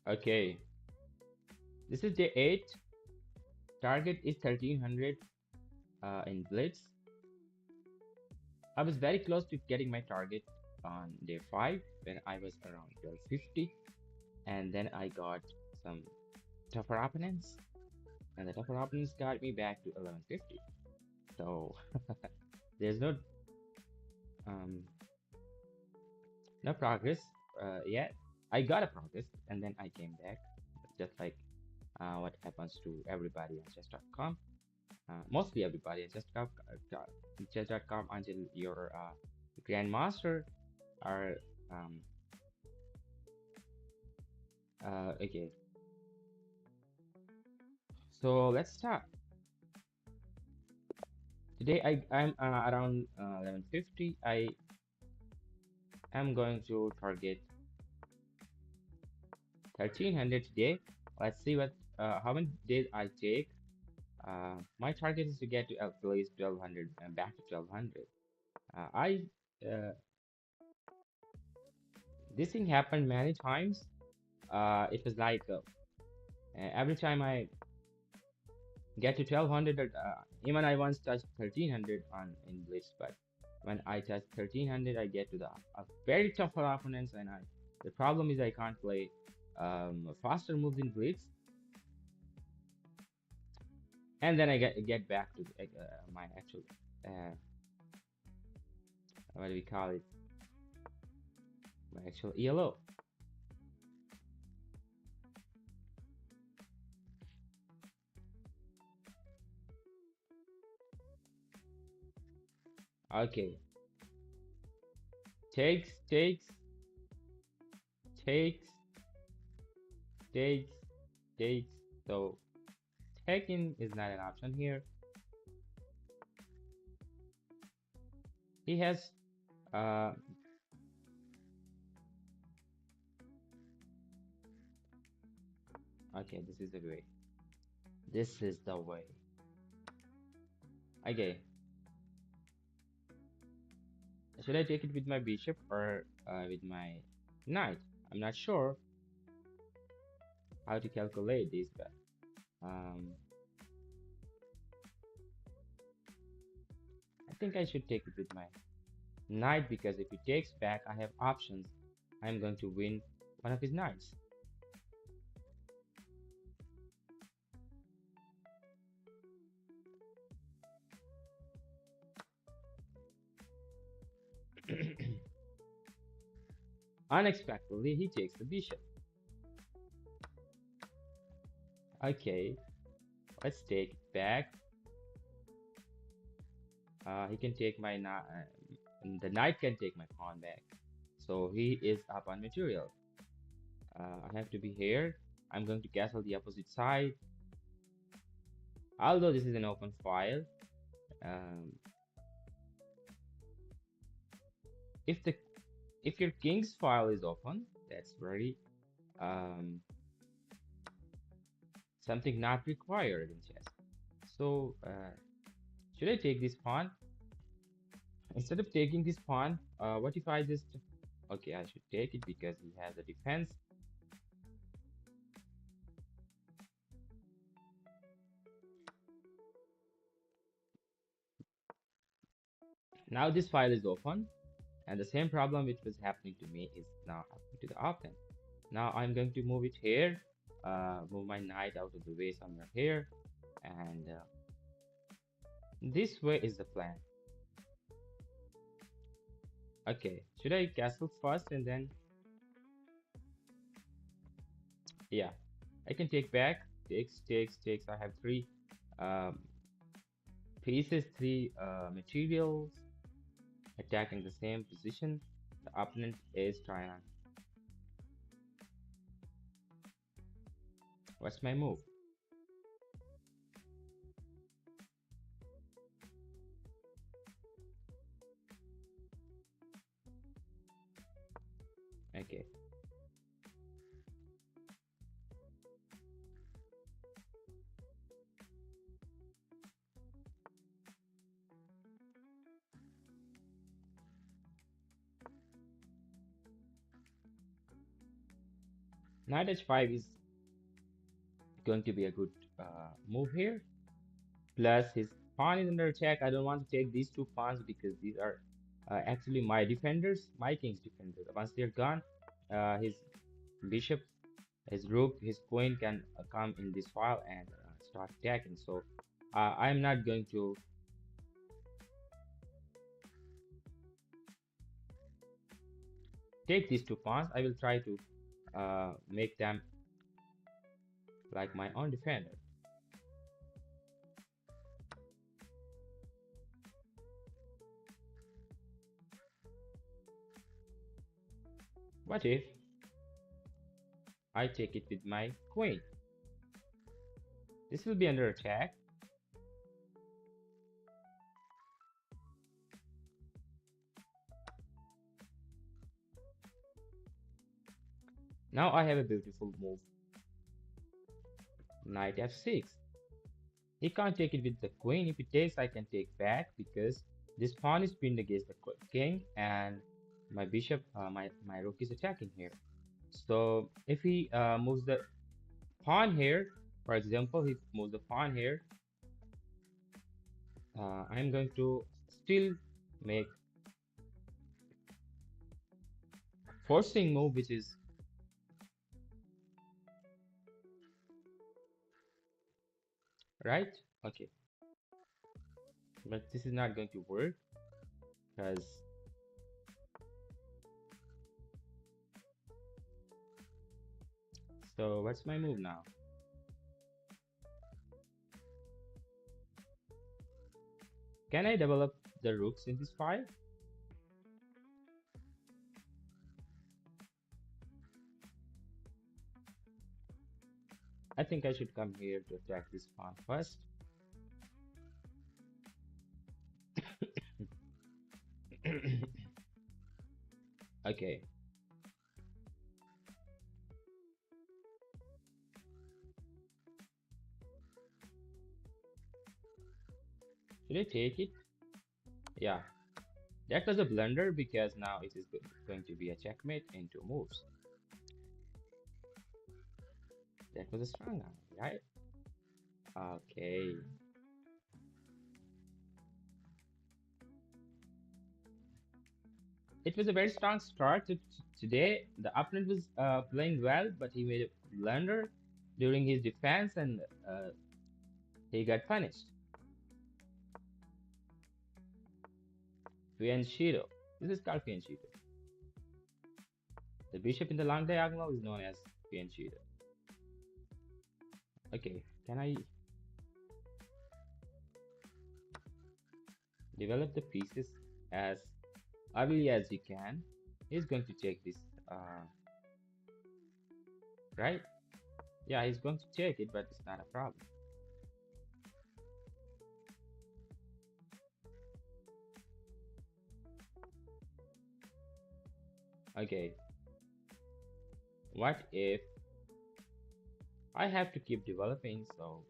Okay, this is day 8. Target is 1300 in Blitz. I was very close to getting my target on day 5 when I was around 1250, and then I got some tougher opponents, and the tougher opponents got me back to 1150. So there's um no progress yet. I got a progress, and then I came back, just like what happens to everybody on chess.com. Mostly everybody at chess.com until your grandmaster are um, okay. So let's start. Today I'm around 1150. I am going to target 1300 today. Let's see what how many days I take. My target is to get to at least 1200 and back to 1200. I This thing happened many times. It was like every time I get to 1200, even I once touched 1300 on in Blitz, but when I touch 1300, I get to the very tough opponents, and the problem is I can't play faster moves in Blitz, and then I get back to my actual uh, what do we call it? My actual ELO. Okay, takes, takes, takes, takes, takes. So taking is not an option here. He has uh okay, this is the way. This is the way. Okay, should I take it with my bishop or with my knight? I'm not sure how to calculate this, but um, I think I should take it with my knight because if he takes back, I have options. I'm going to win one of his knights. Unexpectedly, he takes the bishop. Okay, let's take it back. He can take my knight. The knight can take my pawn back. So he is up on material. I have to be here. I'm going to castle the opposite side. Although this is an open file, um, if the if your king's file is open, that's very um, something not required in chess. So should I take this pawn? Instead of taking this pawn, what if I just okay, I should take it because he has a defense. Now this file is open, and the same problem which was happening to me is now happening to the opponent. Now I'm going to move it here, move my knight out of the way somewhere here, and this way is the plan. Okay, should I castle first and then, yeah, I can take back, takes, takes, takes. I have three um, pieces, three materials attacking the same position. The opponent is trying. What's my move? Okay. Knight h5 is going to be a good move here. Plus his pawn is under attack. I don't want to take these two pawns because these are actually my defenders, my king's defenders. Once they're gone, his bishop, his rook, his queen can come in this file and start attacking. So I'm not going to take these two pawns. I will try to make them like my own defender. What if I take it with my queen? This will be under attack. Now I have a beautiful move. Knight f6. He can't take it with the queen. If he takes, I can take back because this pawn is pinned against the king and my bishop, my rook is attacking here. So if he moves the pawn here, for example, he moves the pawn here, I'm going to still make forcing move, which is right. Okay, but this is not going to work because so what's my move now? Can I develop the rooks in this file? I think I should come here to attack this pawn first. Okay. Should I take it? Yeah. That was a blunder because now it is going to be a checkmate in two moves. That was a strong arm, right? Okay. It was a very strong start to today. The opponent was playing well, but he made a blunder during his defense and he got punished. Fianchetto. This is called Fianchetto. The bishop in the long diagonal is known as Fianchetto. Okay, can I develop the pieces as early as you can? He's going to take this, right? Yeah, he's going to take it, but it's not a problem. Okay, what if I have to keep developing? So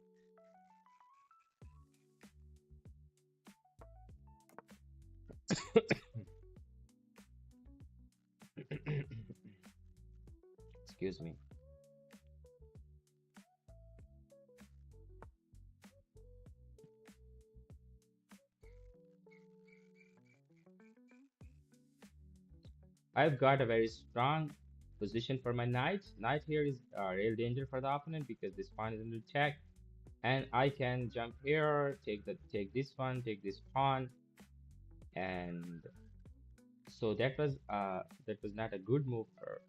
excuse me. I've got a very strong position for my knight. Knight here is a real danger for the opponent because this pawn is under attack, and I can jump here, take this one, take this pawn, and so that was not a good move for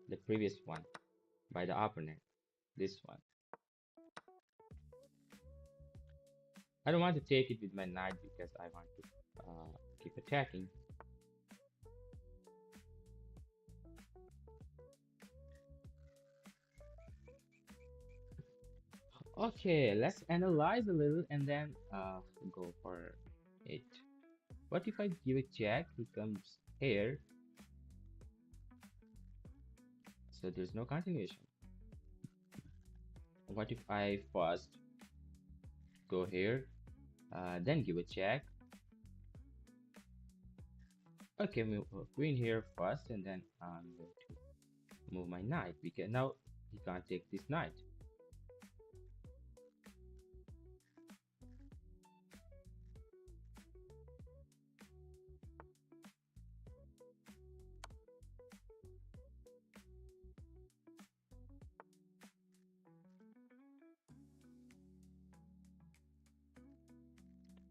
the previous one by the opponent. This one, I don't want to take it with my knight because I want to keep attacking. Okay, let's analyze a little and then go for it. What if I give a jack? He comes here, so there's no continuation. What if I first go here, then give a check? Okay, move queen here first, and then I'm going to move my knight because now he can't take this knight.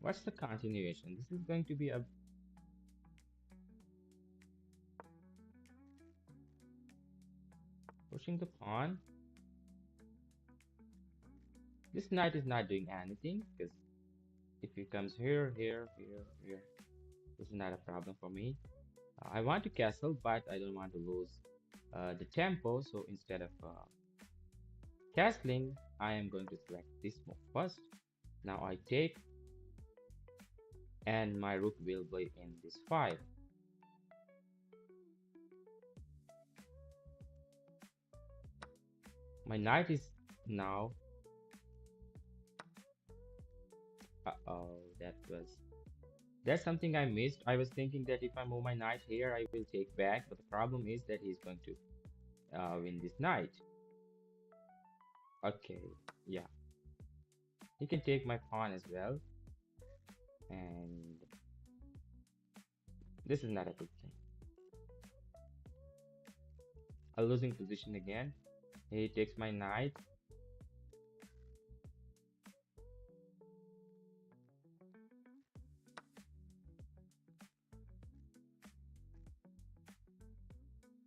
What's the continuation? This is going to be a pushing the pawn. This knight is not doing anything because if he comes here, here, here, here, this is not a problem for me. I want to castle, but I don't want to lose the tempo. So instead of castling, I am going to select this move first. Now I take, and my rook will be in this 5. My knight is now. Uh-oh, that's something I missed. I was thinking that if I move my knight here, I will take back, but the problem is that he's going to win this knight. Okay, yeah. He can take my pawn as well, and this is not a good thing. A losing position again. He takes my knight.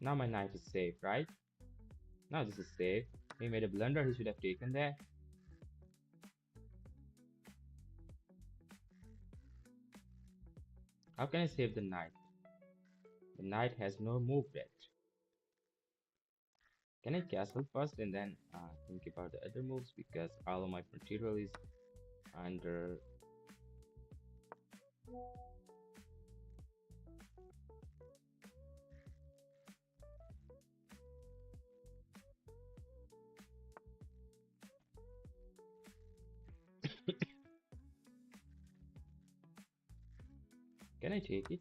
Now my knight is safe, right? Now this is safe. He made a blunder. He should have taken that. How can I save the knight? The knight has no move yet. Can I castle first and then think about the other moves, because all of my material is under. Can I take it?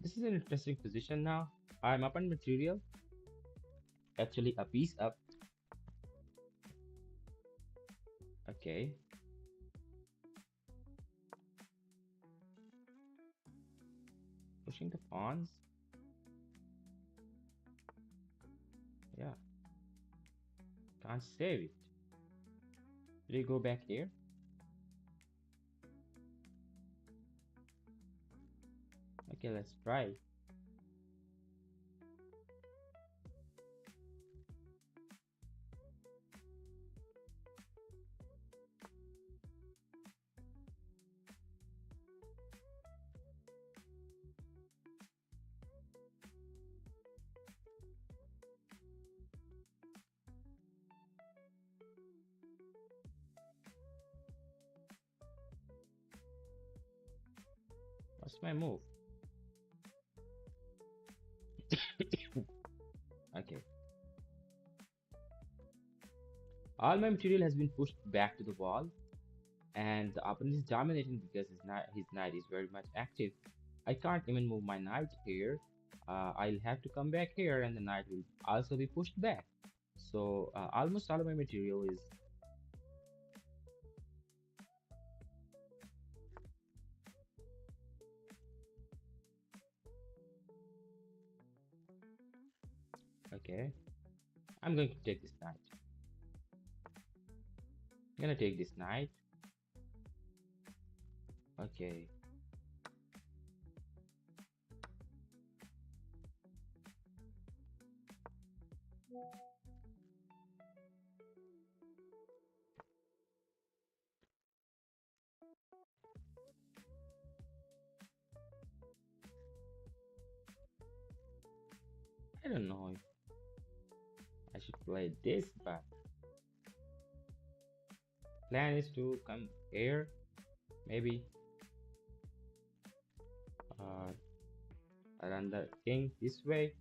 This is an interesting position now. I'm up on material. Actually, a piece up. Okay. Pushing the pawns. Yeah. Can't save it. Should we go back here? Okay, let's try. What's my move? Okay. All my material has been pushed back to the wall, and the opponent is dominating because his knight is very much active. I can't even move my knight here. I'll have to come back here, and the knight will also be pushed back. So almost all of my material is. Okay. I'm going to take this knight. I'm gonna take this knight. Okay. I don't know if I should play this, but plan is to come here, maybe. Uh, I run the king this way.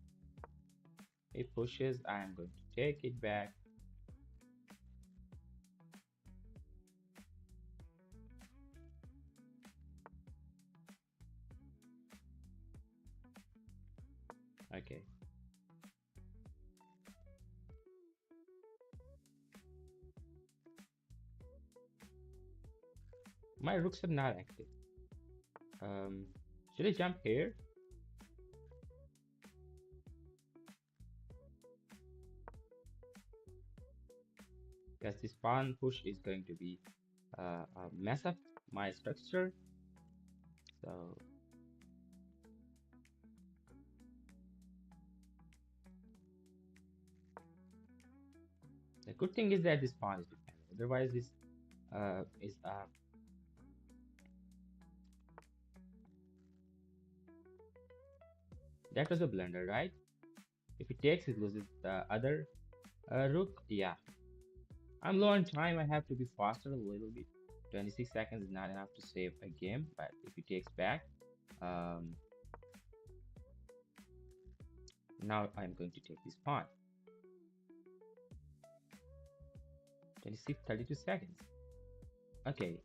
He pushes. I am going to take it back. Okay. My rooks are not active. Um, should I jump here? Because this pawn push is going to be mess up my structure. So the good thing is that this pawn is defended. Otherwise, this is that was a blunder, right? If he takes, it loses the other rook. Yeah, I'm low on time. I have to be faster a little bit. 26 seconds is not enough to save a game, but if he takes back, um, now I'm going to take this pawn. 26, 32 seconds. Okay.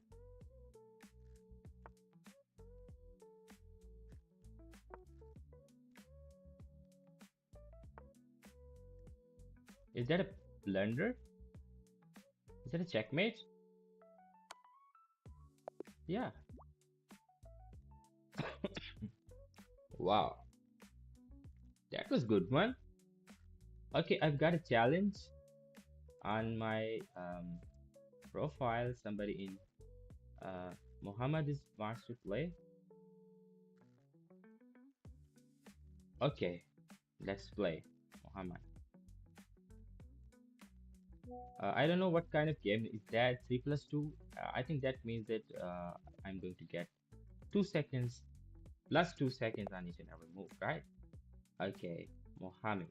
Is that a blunder? Is that a checkmate? Yeah. Wow. That was good one. Okay, I've got a challenge on my profile. Somebody in Muhammad is wants to play. Okay, let's play Muhammad. I don't know what kind of game is that. 3 plus 2. I think that means that I'm going to get 2 seconds plus 2 seconds on each and every move, right? Okay, Mohammed.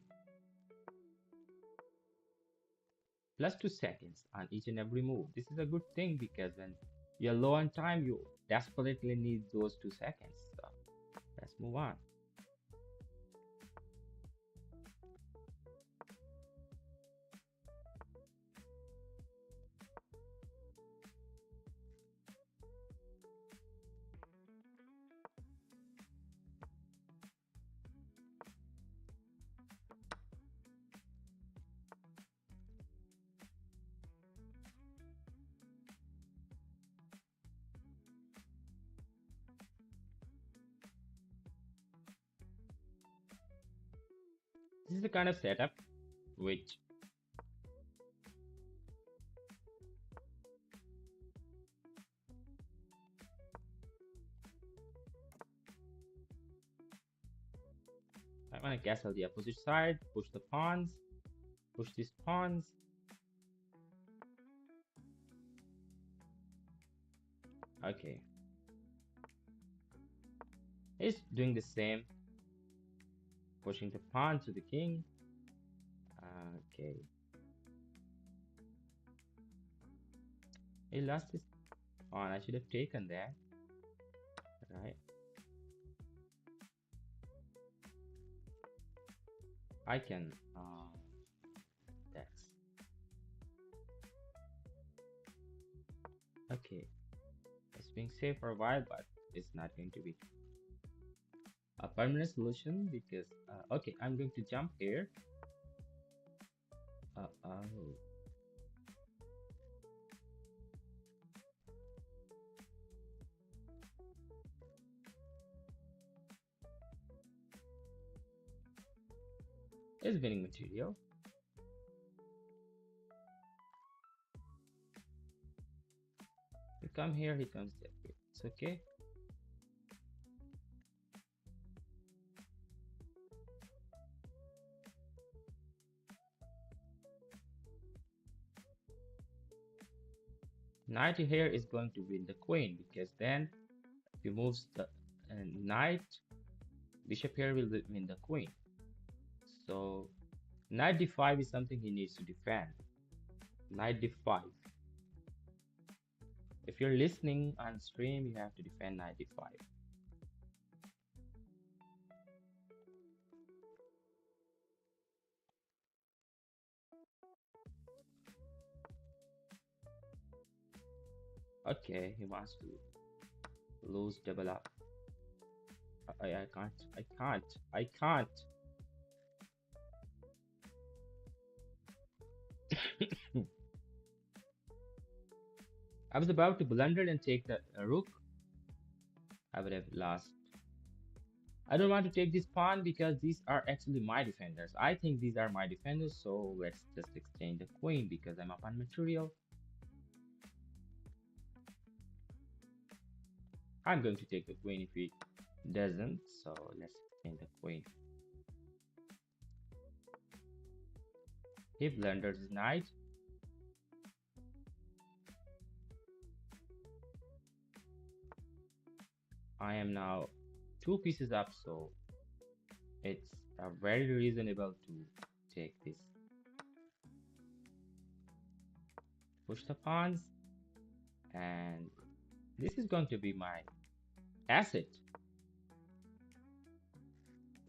Plus 2 seconds on each and every move. This is a good thing because when you're low on time, you desperately need those 2 seconds. So let's move on. This is the kind of setup which I want to castle the opposite side, push the pawns, push these pawns. Okay, he's doing the same, pushing the pawn to the king. Okay, he lost his pawn. I should have taken that, right? I can. That's okay. It's being safe for a while, but it's not going to be a permanent solution because okay, I'm going to jump here. Oh, it's winning material. You come here, he comes that way. It's okay. Knight here is going to win the queen because then if he moves the knight, bishop here will win the queen. So knight d5 is something he needs to defend. Knight d5. If you're listening on stream, you have to defend knight d5. Okay, he wants to lose double up. I can't. I can't. I can't. I was about to blunder and take the rook. I would have lost. I don't want to take this pawn because these are actually my defenders. I think these are my defenders, so let's just exchange the queen because I'm up on material. I'm going to take the queen if he doesn't, so let's exchange the queen. He blunders his knight. I am now two pieces up, so it's very reasonable to take this. Push the pawns, and this is going to be my asset.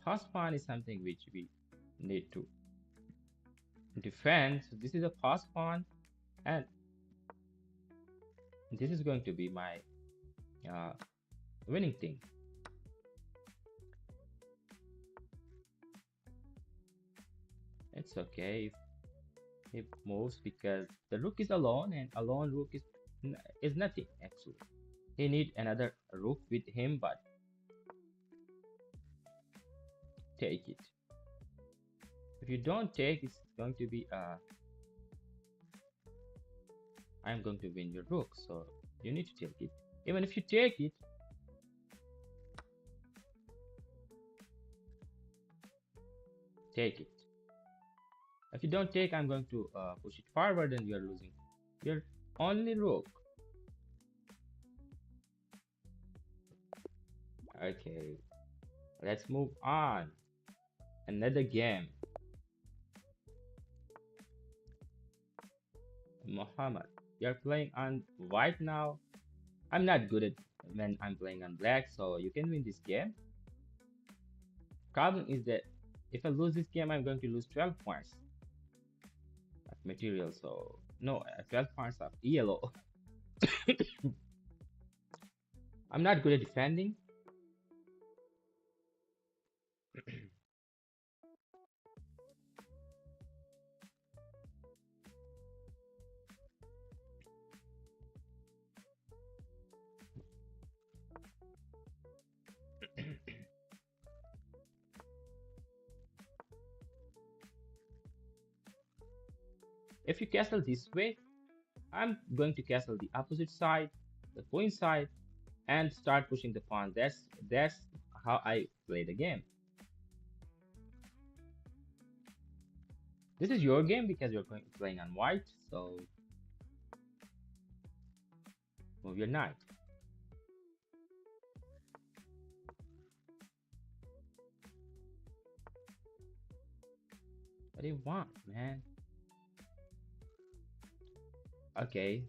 Pass pawn is something which we need to defend. So this is a pass pawn, and this is going to be my uh, winning thing. It's okay if he moves because the rook is alone, and alone rook is nothing actually. He need another rook with him, but take it. If you don't take, it's going to be I'm going to win your rook, so you need to take it. Even if you take it, take it. If you don't take, I'm going to push it forward and you're losing your only rook. Okay, let's move on. Another game. Muhammad, you're playing on white now. I'm not good at when I'm playing on black, so you can win this game. Problem is that if I lose this game, I'm going to lose 12 points of material. So no, 12 points of yellow. I'm not good at defending. If you castle this way, I'm going to castle the opposite side, the queen side, and start pushing the pawn. That's how I play the game. This is your game because you're playing on white, so move your knight. What do you want, man? Okay,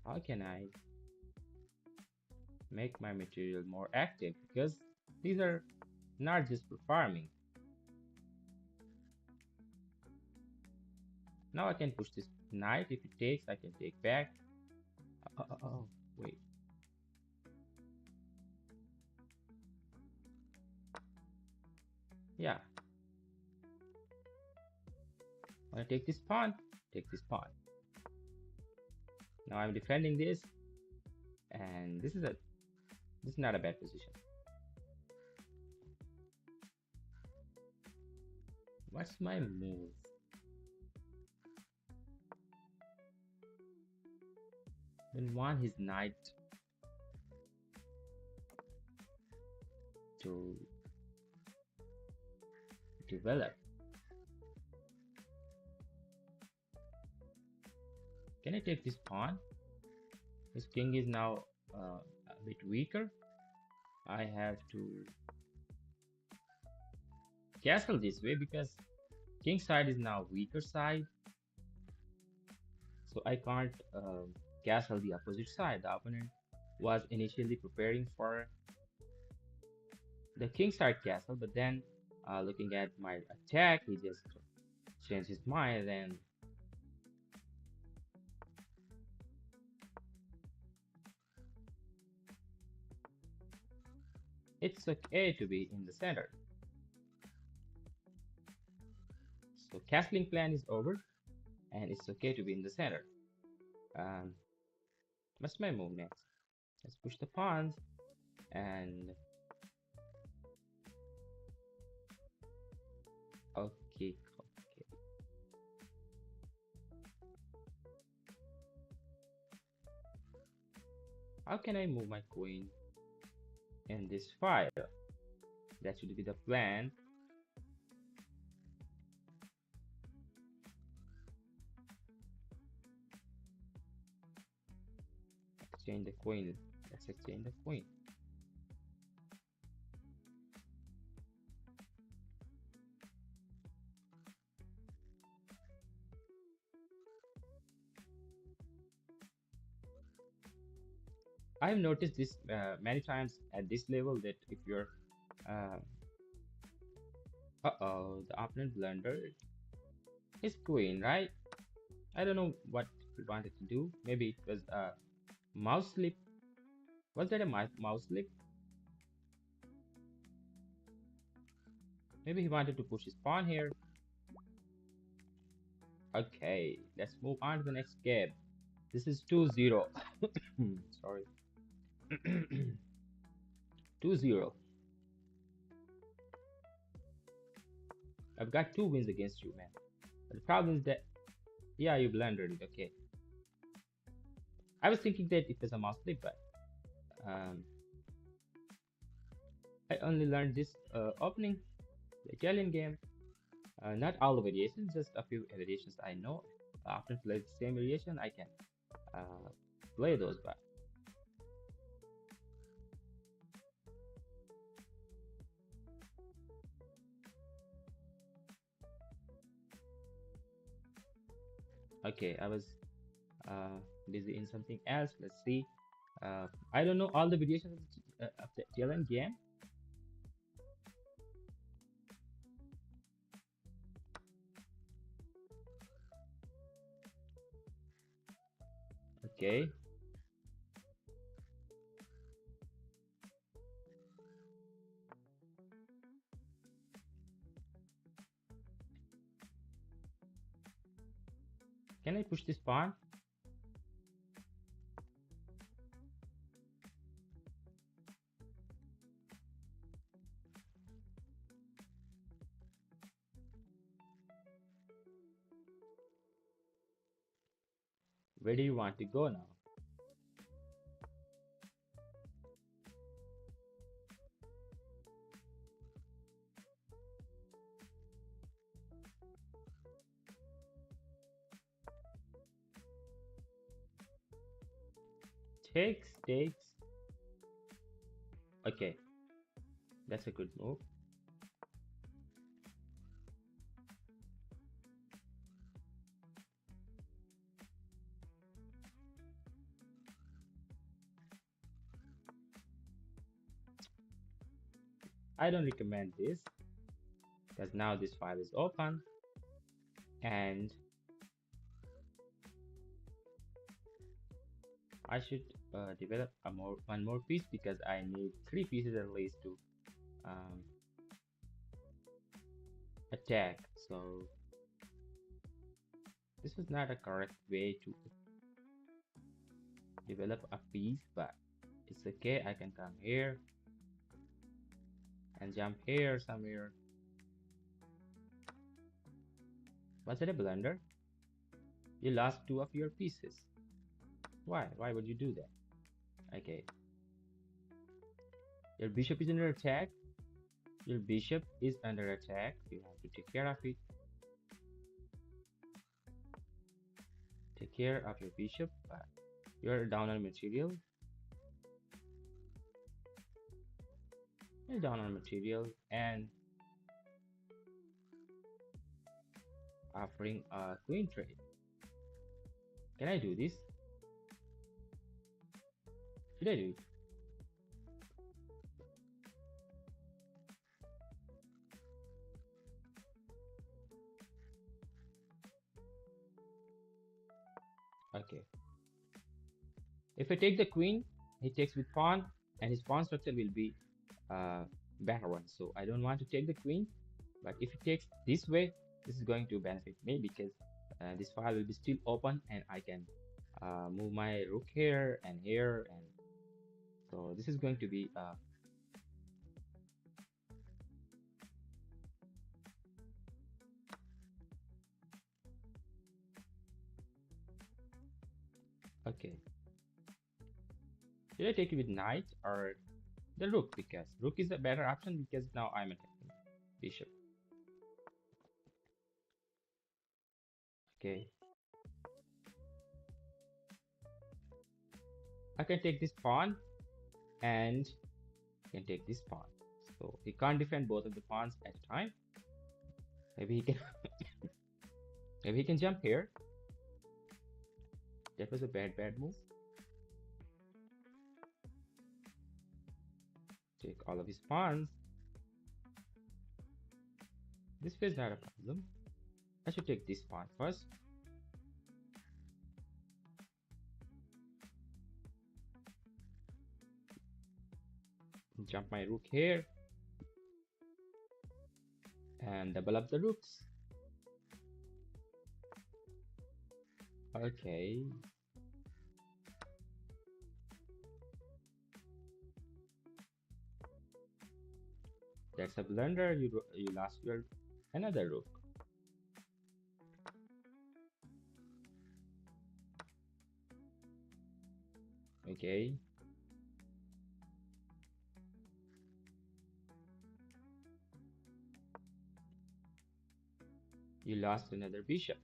how can I make my material more active? Because these are not just for farming. Now I can push this knight. If it takes, I can take back. Oh, wait. Yeah, I take this pawn, take this pawn. Now I'm defending this, and this is not a bad position. What's my move? Then want his knight to develop. Can I take this pawn? His king is now a bit weaker. I have to castle this way because king side is now weaker side. So I can't castle the opposite side. The opponent was initially preparing for the king side castle, but then looking at my attack, he just changed his mind and It's okay to be in the center. So castling plan is over, and it's okay to be in the center. Um, what's my move next? Let's push the pawns, and okay, okay. How can I move my queen in this file? That should be the plan. Exchange the queen. Let's exchange the queen. I've noticed this many times at this level that if you're, uh, uh-oh, the opponent blundered his queen, right? I don't know what he wanted to do. Maybe it was a mouse slip. Was that a mouse slip? Maybe he wanted to push his pawn here. Okay, let's move on to the next game. This is 2-0. Sorry. 2-0. I've got 2 wins against you, man. But the problem is that, yeah, you blundered it. Okay. I was thinking that it was a mouse slip, but um, I only learned this opening, the Italian game. Not all the variations, just a few variations I know. After play the same variation, I can play those. But okay, I was uh, busy in something else. Let's see. I don't know all the variations of the Italian game. Okay, can I push this pawn? Where do you want to go now? Takes. Okay, that's a good move. I don't recommend this because now this file is open and I should develop one more piece because I need 3 pieces at least to um, attack. So this is not a correct way to develop a piece, but it's okay. I can come here and jump here somewhere. Was it a blunder? You lost 2 of your pieces. Why? Why would you do that? Okay. Your bishop is under attack. Your bishop is under attack. You have to take care of it. Take care of your bishop. You're down on material. You're down on material and offering a queen trade. Can I do this? Should I do it? Okay. If I take the queen, he takes with pawn, and his pawn structure will be uh, better one. So I don't want to take the queen, but if it takes this way, this is going to benefit me because this file will be still open and I can move my rook here and here, and so this is going to be okay. Should I take it with knight or the rook? Because rook is a better option because now I'm attacking bishop. Okay, I can take this pawn and can take this pawn. So he can't defend both of the pawns at a time. Maybe he can maybe he can jump here. That was a bad move. Take all of his pawns. This is not a problem. I should take this pawn first. Jump my rook here and double up the rooks. Okay. That's a blunder. You lost your another rook. Okay. You lost another bishop.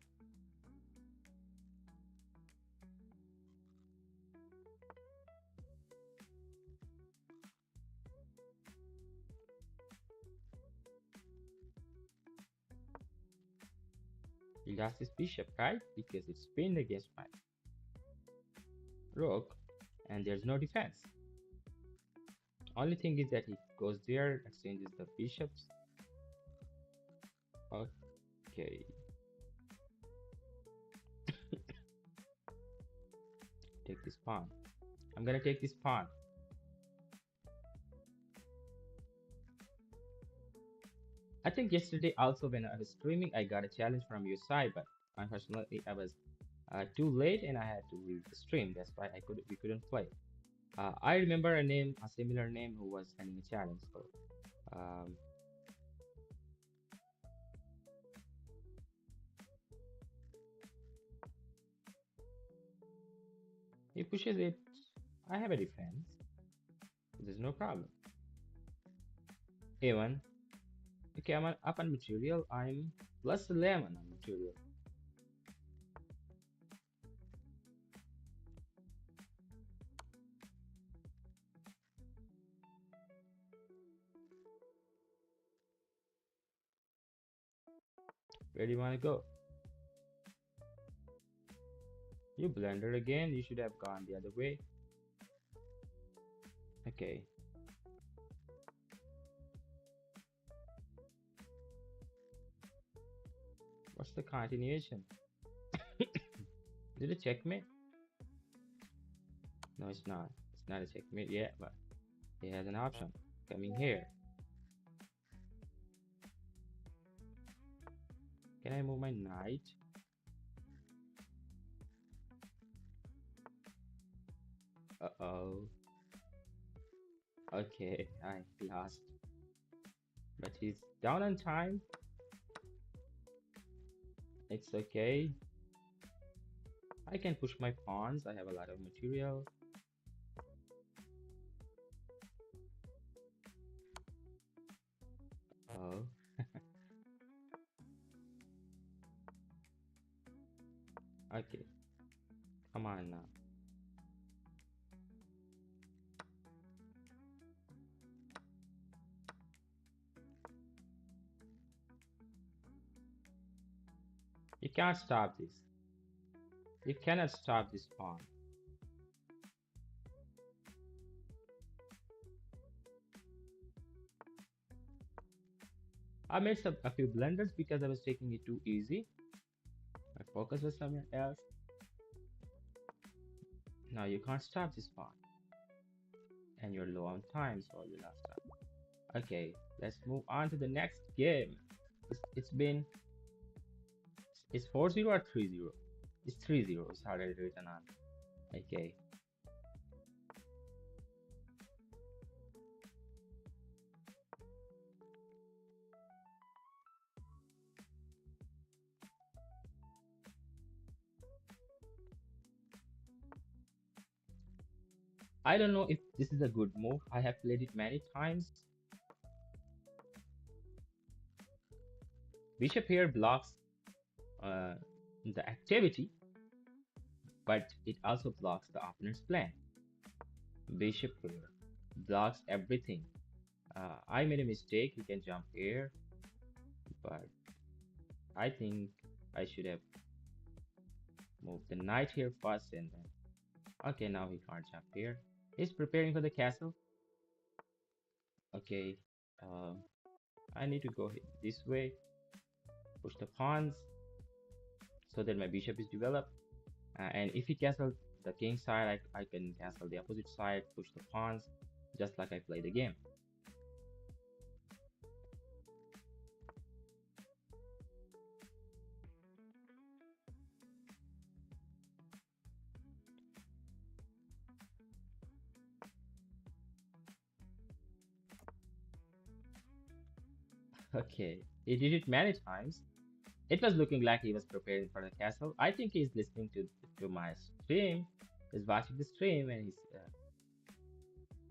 You lost this bishop, right? Because it's pinned against my rook and there's no defense. Only thing is that he goes there, exchanges the bishops. Okay. Take this pawn. I'm gonna take this pawn. I think yesterday also when I was streaming, I got a challenge from your side, but unfortunately I was too late and I had to leave the stream. That's why we couldn't play. I remember a similar name who was sending a challenge. So um, he pushes it. I have a defense. There's no problem. A1. Okay, I'm up on material. I'm plus 11 on material. Where do you want to go? You blundered again. You should have gone the other way. Okay. What's the continuation? Did it checkmate? No, it's not. It's not a checkmate yet, but he has an option coming here. Can I move my knight? Uh-oh. Okay, I lost. But he's down on time. It's okay. I can push my pawns. I have a lot of material. Oh. Okay. Come on now. You can't stop this. You cannot stop this pawn. I made a few blunders because I was taking it too easy. My focus was somewhere else. Now you can't stop this pawn. And you're low on time, so you lost that. Okay, let's move on to the next game. It's been it's 4-0 or 3-0? It's 3-0. It's already written on. Okay. I don't know if this is a good move. I have played it many times. Bishop here blocks uh, the activity, but it also blocks the opponent's plan. Bishop here blocks everything. I made a mistake. He can jump here, but I think I should have moved the knight here first and then. Okay, now he can't jump here. He's preparing for the castle. Okay, um, I need to go this way, push the pawns so that my bishop is developed. And if he castles the king side, I can cancel the opposite side, push the pawns, just like I play the game. Okay, he did it many times. It was looking like he was preparing for the castle. I think he's listening to my stream. He's watching the stream and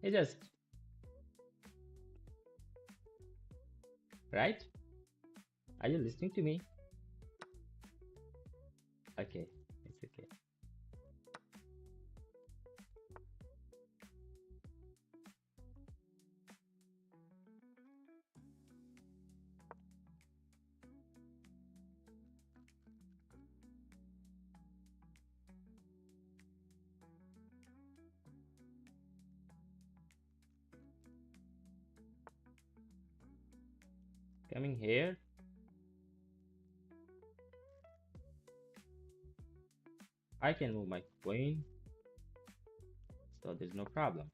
he just right. Are you listening to me? Okay, it's okay. Coming here. I can move my queen, so there's no problem.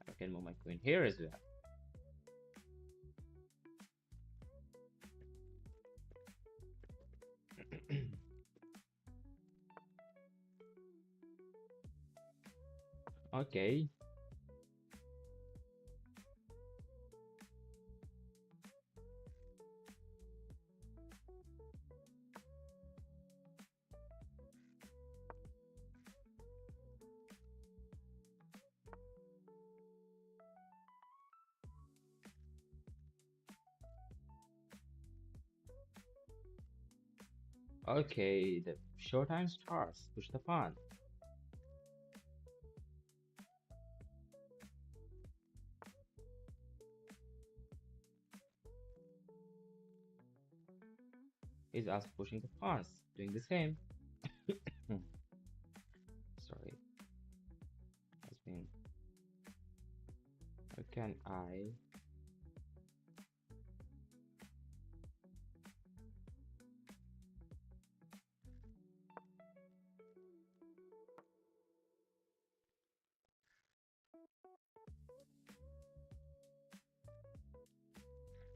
I can move my queen here as well. Okay. Okay, the showtime starts. Push the pawn. Is also pushing the pawns, doing the same. Sorry, has been. How can I?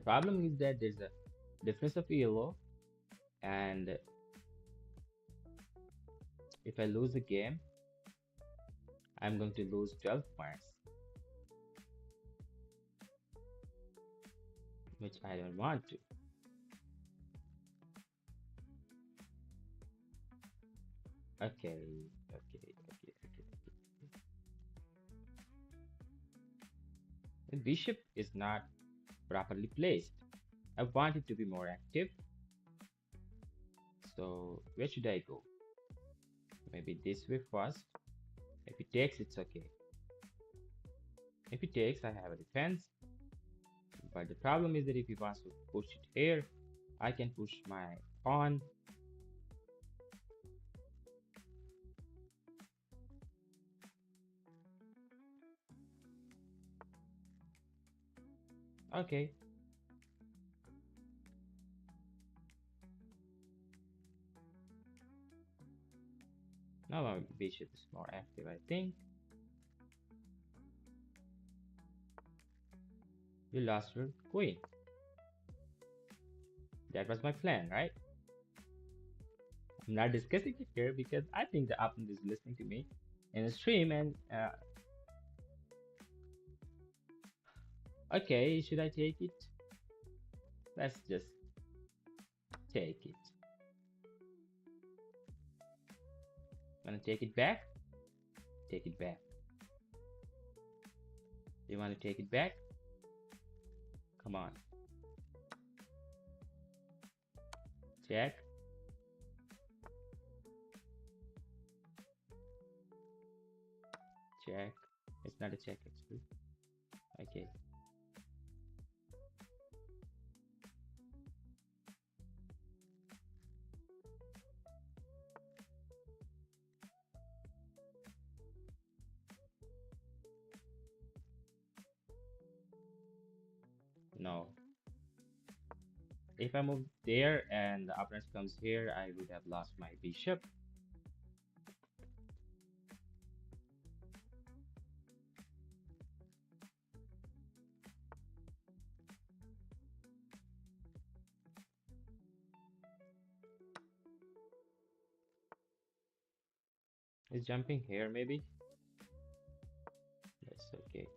Problem is that there's a difference of yellow, and if I lose the game, I'm going to lose 12 points, which I don't want to. Okay, okay. The bishop is not properly placed. I want it to be more active. So where should I go? Maybe this way first. If he takes, it's okay. If he takes, I have a defense. But the problem is that if he wants to push it here, I can push my pawn. Okay. Now my bishop is more active, I think. You lost your queen. That was my plan, right? I'm not discussing it here because I think the opponent is listening to me in the stream and okay, should I take it? Let's just take it. Wanna take it back? Take it back. You wanna take it back? Come on. Check. Check. It's not a check actually. Okay. No. If I move there and the opponent comes here, I would have lost my bishop. Is jumping here maybe? That's okay.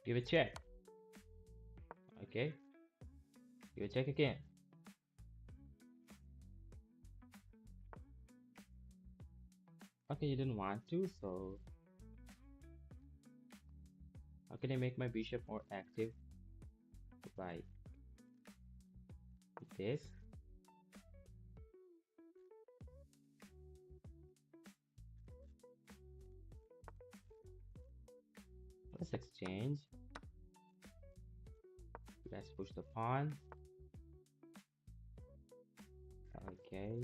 Give a check. Okay. Give a check again. Okay, you didn't want to, so how can I make my bishop more active? By this. Let's exchange. Let's push the pawn. Okay.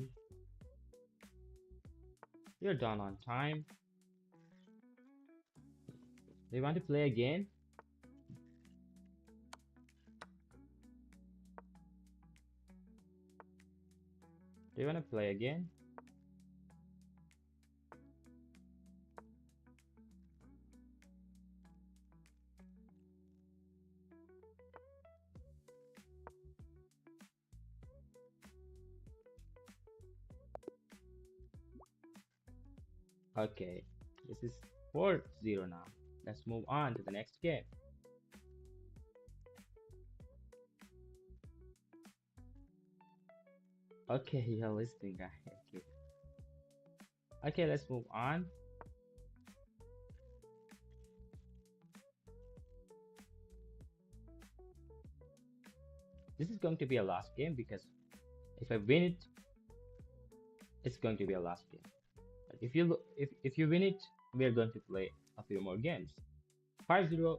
You're done on time. Do you want to play again? Do you want to play again? Okay. This is 4-0 now. Let's move on to the next game. Okay, you're listening, guys. Okay. Okay, let's move on. This is going to be a last game because if I win it, it's going to be a last game. But if you win it, we are going to play a few more games. 5-0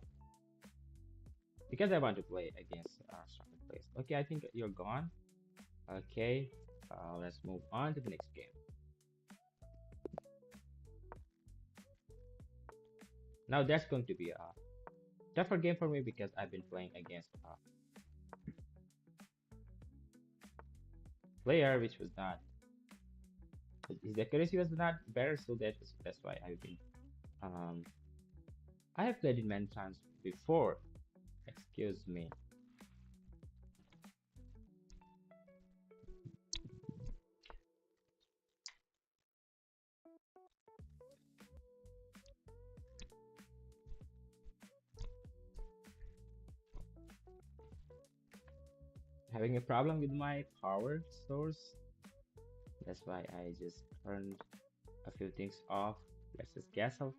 because I want to play against stronger players. Okay, I think you're gone. Okay, let's move on to the next game. Now that's going to be a tougher game for me because I've been playing against a player which was not his accuracy was not better, so that's why I've been I have played it many times before. Excuse me. Having a problem with my power source. That's why I just turned a few things off. Let's just cancel.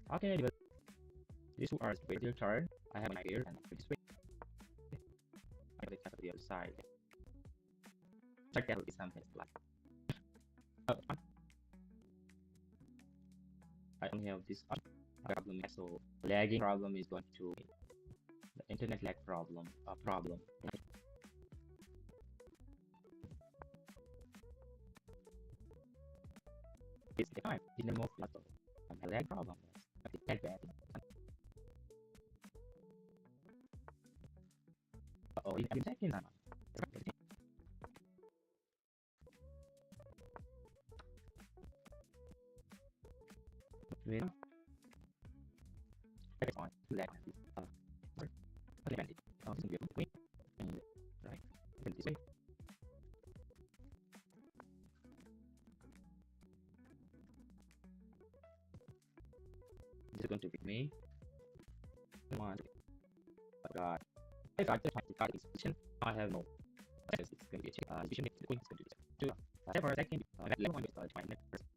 How can I do it? These two are wait your turn. I have my here and this way. I have the cat on the other side. Check that is something like. Oh, I only have this problem, so lagging problem is going to the internet lag problem. It's the time. Didn't move lot of a leg problem. Okay, that bad. Oh, you can second time. Really? That's fine. Leg. Sorry. Leg. Oh, this is good. Wait. And right. And this way. This is going to be me. Come on. Oh God. I got the card is position. I have no. It's going to be a check. Position is going to be two. However, that can be level one with 5 minutes.